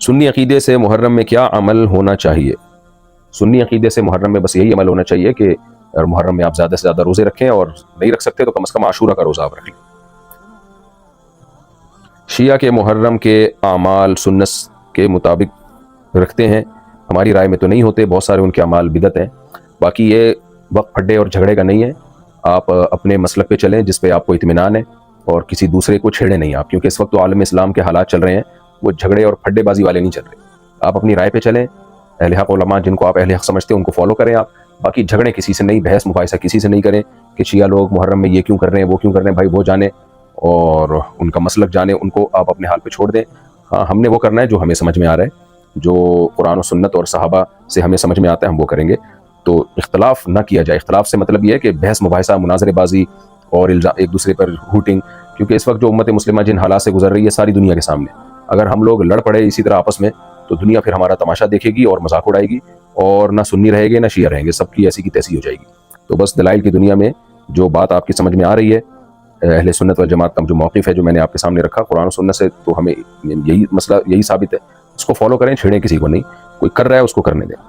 سنی عقیدے سے محرم میں کیا عمل ہونا چاہیے؟ سنی عقیدے سے محرم میں بس یہی عمل ہونا چاہیے کہ محرم میں آپ زیادہ سے زیادہ روزے رکھیں، اور نہیں رکھ سکتے تو کم از کم عاشورہ کا روزہ آپ رکھ لیں۔ شیعہ کے محرم کے اعمال سنت کے مطابق رکھتے ہیں؟ ہماری رائے میں تو نہیں ہوتے، بہت سارے ان کے اعمال بدعت ہیں۔ باقی یہ وقت پھڈے اور جھگڑے کا نہیں ہے، آپ اپنے مسلک پہ چلیں جس پہ آپ کو اطمینان ہے، اور کسی دوسرے کو چھیڑیں نہیں آپ، کیونکہ اس وقت تو عالم اسلام کے حالات چل رہے ہیں، وہ جھگڑے اور پھڈے بازی والے نہیں چل رہے۔ آپ اپنی رائے پہ چلیں، اہل حق علماء جن کو آپ اہل حق سمجھتے ہیں ان کو فالو کریں آپ، باقی جھگڑیں کسی سے نہیں، بحث مباحثہ کسی سے نہیں کریں کہ شیعہ لوگ محرم میں یہ کیوں کر رہے ہیں وہ کیوں کر رہے ہیں، بھائی وہ جانے اور ان کا مسلک جانے، ان کو آپ اپنے حال پہ چھوڑ دیں۔ ہاں، ہم نے وہ کرنا ہے جو ہمیں سمجھ میں آ رہا ہے، جو قرآن و سنت اور صحابہ سے ہمیں سمجھ میں آتا ہے ہم وہ کریں گے۔ تو اختلاف نہ کیا جائے، اختلاف سے مطلب یہ ہے کہ بحث مباحثہ، مناظرے بازی اور ایک دوسرے پر ہوٹنگ، کیونکہ اس وقت جو امت مسلمہ جن حالات سے گزر رہی ہے ساری دنیا کے سامنے، اگر ہم لوگ لڑ پڑے اسی طرح آپس میں تو دنیا پھر ہمارا تماشا دیکھے گی اور مذاق اڑائے گی، اور نہ سنی رہے گے نہ شیعہ رہیں گے، سب کی ایسی کی تیسی ہو جائے گی۔ تو بس دلائل کی دنیا میں جو بات آپ کی سمجھ میں آ رہی ہے، اہل سنت والجماعت کا جو موقف ہے جو میں نے آپ کے سامنے رکھا قرآن و سنت سے، تو ہمیں یہی مسئلہ یہی ثابت ہے، اس کو فالو کریں، چھیڑیں کسی کو نہیں، کوئی کر رہا ہے اس کو کرنے دیں۔